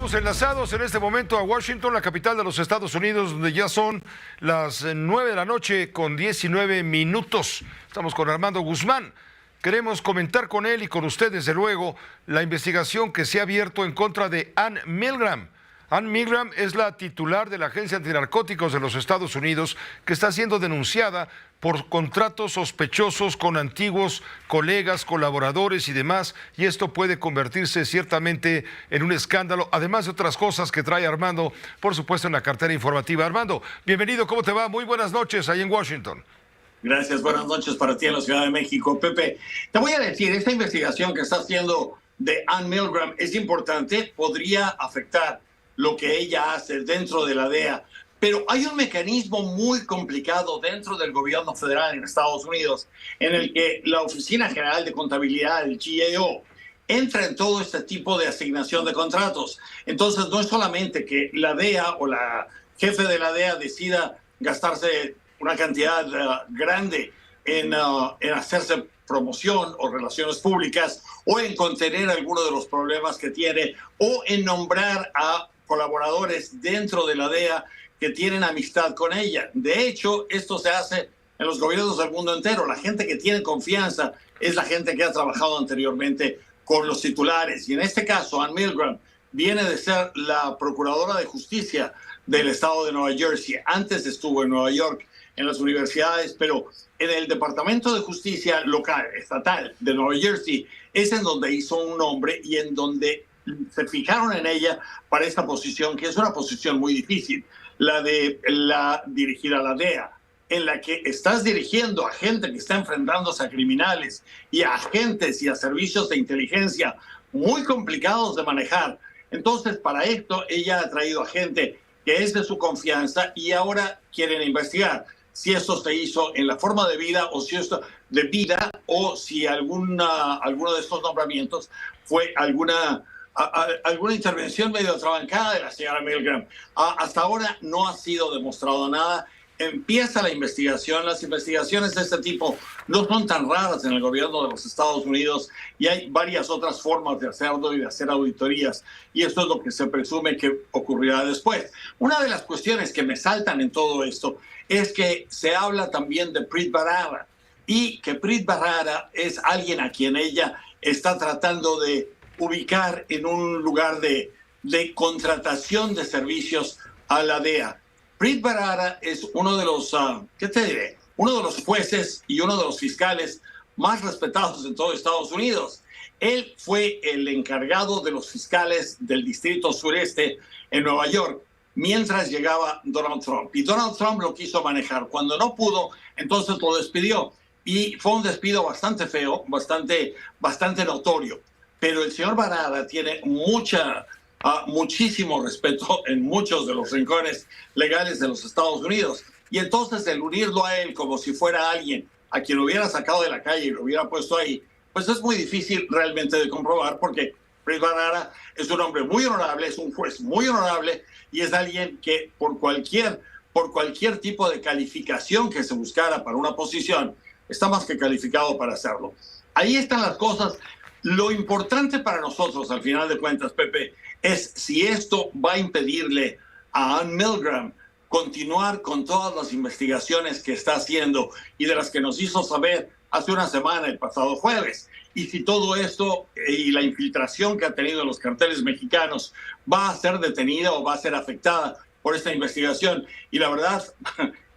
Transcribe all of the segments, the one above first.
Estamos enlazados en este momento a Washington, la capital de los Estados Unidos, donde ya son las 9 de la noche con 19 minutos. Estamos con Armando Guzmán. Queremos comentar con él y con usted, desde luego, la investigación que se ha abierto en contra de Ann Milgram. Ann Milgram es la titular de la Agencia Antinarcóticos de los Estados Unidos, que está siendo denunciada por contratos sospechosos con antiguos colegas, colaboradores y demás, y esto puede convertirse ciertamente en un escándalo, además de otras cosas que trae Armando, por supuesto, en la cartera informativa. Armando, bienvenido, ¿cómo te va? Muy buenas noches ahí en Washington. Gracias, buenas noches para ti en la Ciudad de México. Pepe, te voy a decir, esta investigación que está haciendo de Ann Milgram es importante, podría afectar lo que ella hace dentro de la DEA, pero hay un mecanismo muy complicado dentro del gobierno federal en Estados Unidos en el que la Oficina General de Contabilidad, el GAO, entra en todo este tipo de asignación de contratos. Entonces, no es solamente que la DEA o la jefe de la DEA decida gastarse una cantidad grande en hacerse promoción o relaciones públicas, o en contener algunos de los problemas que tiene, o en nombrar a colaboradores dentro de la DEA que tienen amistad con ella. De hecho, esto se hace en los gobiernos del mundo entero. La gente que tiene confianza es la gente que ha trabajado anteriormente con los titulares. Y en este caso, Ann Milgram viene de ser la procuradora de justicia del estado de Nueva Jersey. Antes estuvo en Nueva York, en las universidades, pero en el Departamento de Justicia local, estatal de Nueva Jersey, es en donde hizo un nombre y en donde se fijaron en ella para esta posición, que es una posición muy difícil, la de dirigir a la DEA, en la que estás dirigiendo a gente que está enfrentándose a criminales y a agentes y a servicios de inteligencia muy complicados de manejar. Entonces, para esto, ella ha traído a gente que es de su confianza y ahora quieren investigar si esto se hizo en la forma de vida o si esto de vida o si alguno de estos nombramientos fue alguna intervención medio atrabancada de la señora Milgram. Hasta ahora no ha sido demostrado nada. Empieza la investigación. Las investigaciones de este tipo no son tan raras en el gobierno de los Estados Unidos y hay varias otras formas de hacerlo y de hacer auditorías. Y esto es lo que se presume que ocurrirá después. Una de las cuestiones que me saltan en todo esto es que se habla también de Preet Bharara y que Preet Bharara es alguien a quien ella está tratando de ubicar en un lugar de contratación de servicios a la DEA. Preet Bharara es uno de los, uno de los jueces y uno de los fiscales más respetados en todo Estados Unidos. Él fue el encargado de los fiscales del Distrito Sureste en Nueva York mientras llegaba Donald Trump. Y Donald Trump lo quiso manejar. Cuando no pudo, entonces lo despidió. Y fue un despido bastante feo, bastante notorio. Pero el señor Bharara tiene muchísimo respeto en muchos de los rincones legales de los Estados Unidos. Y entonces el unirlo a él como si fuera alguien a quien lo hubiera sacado de la calle y lo hubiera puesto ahí, pues es muy difícil realmente de comprobar, porque Preet Bharara es un hombre muy honorable, es un juez muy honorable y es alguien que por cualquier tipo de calificación que se buscara para una posición, está más que calificado para hacerlo. Ahí están las cosas. Lo importante para nosotros, al final de cuentas, Pepe, es si esto va a impedirle a Ann Milgram continuar con todas las investigaciones que está haciendo y de las que nos hizo saber hace una semana, el pasado jueves. Y si todo esto y la infiltración que ha tenido en los carteles mexicanos va a ser detenida o va a ser afectada por esta investigación. Y la verdad,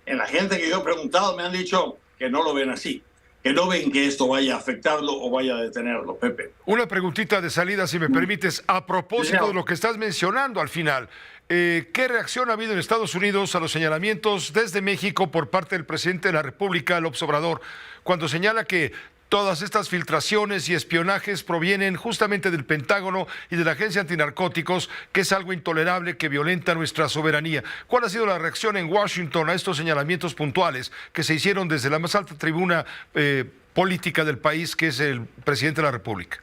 en la gente que yo he preguntado me han dicho que no lo ven así, que no ven que esto vaya a afectarlo o vaya a detenerlo, Pepe. Una preguntita de salida, si me permites, a propósito de lo que estás mencionando al final. ¿Qué reacción ha habido en Estados Unidos a los señalamientos desde México por parte del presidente de la República, López Obrador, cuando señala que todas estas filtraciones y espionajes provienen justamente del Pentágono y de la Agencia Antinarcóticos, que es algo intolerable, que violenta nuestra soberanía? ¿Cuál ha sido la reacción en Washington a estos señalamientos puntuales que se hicieron desde la más alta tribuna política del país, que es el presidente de la República?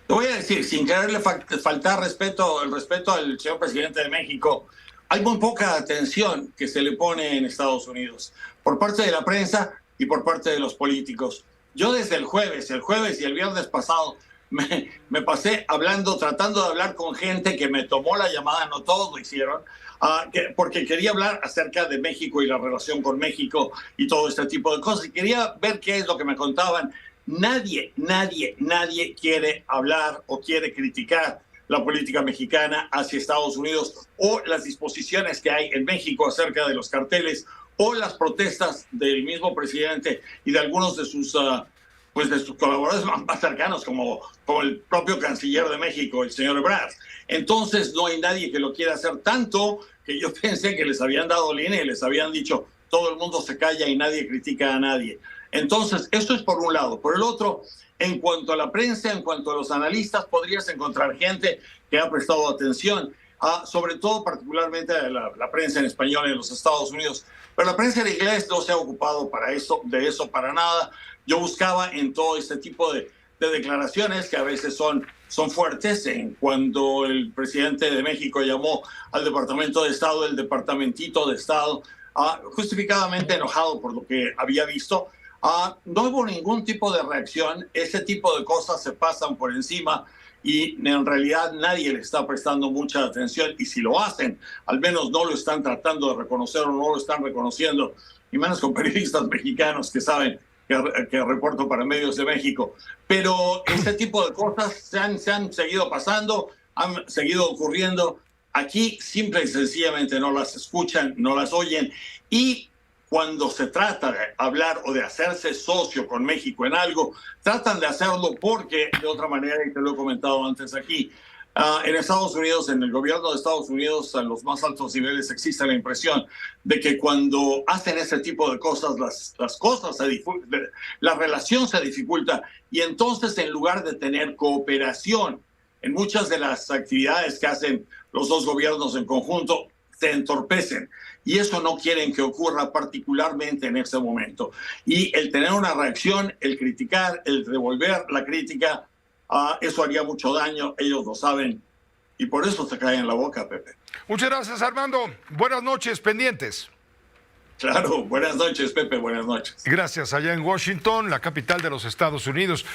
Te voy a decir, sin quererle faltar el respeto al señor presidente de México, hay muy poca atención que se le pone en Estados Unidos por parte de la prensa y por parte de los políticos. Yo desde el jueves y el viernes pasado me pasé hablando, tratando de hablar con gente que me tomó la llamada, no todos lo hicieron, porque quería hablar acerca de México y la relación con México y todo este tipo de cosas. Y quería ver qué es lo que me contaban. Nadie quiere hablar o quiere criticar la política mexicana hacia Estados Unidos o las disposiciones que hay en México acerca de los carteles o las protestas del mismo presidente y de algunos de sus de sus colaboradores más cercanos, como el propio canciller de México, el señor Ebrard. Entonces no hay nadie que lo quiera hacer, tanto que yo pensé que les habían dado línea y les habían dicho todo el mundo se calla y nadie critica a nadie. Entonces, esto es por un lado. Por el otro, en cuanto a la prensa, en cuanto a los analistas, podrías encontrar gente que ha prestado atención, sobre todo particularmente la prensa en español en los Estados Unidos. Pero la prensa en inglés no se ha ocupado de eso para nada. Yo buscaba en todo este tipo de declaraciones que a veces son fuertes. Cuando el presidente de México llamó al Departamento de Estado, el Departamentito de Estado, justificadamente enojado por lo que había visto, no hubo ningún tipo de reacción. Ese tipo de cosas se pasan por encima y en realidad nadie le está prestando mucha atención, y si lo hacen, al menos no lo están tratando de reconocer o no lo están reconociendo, y menos con periodistas mexicanos que saben que reporto para medios de México. Pero este tipo de cosas se han seguido pasando, han seguido ocurriendo. Aquí simple y sencillamente no las escuchan, no las oyen, y cuando se trata de hablar o de hacerse socio con México en algo, tratan de hacerlo porque, de otra manera, y te lo he comentado antes aquí, en Estados Unidos, en el gobierno de Estados Unidos, en los más altos niveles, existe la impresión de que cuando hacen ese tipo de cosas, las cosas la relación se dificulta, y entonces, en lugar de tener cooperación en muchas de las actividades que hacen los dos gobiernos en conjunto, se entorpecen. Y eso no quieren que ocurra, particularmente en ese momento. Y el tener una reacción, el criticar, el devolver la crítica, eso haría mucho daño. Ellos lo saben y por eso se caen en la boca, Pepe. Muchas gracias, Armando. Buenas noches, pendientes. Claro, buenas noches, Pepe, buenas noches. Gracias, allá en Washington, la capital de los Estados Unidos.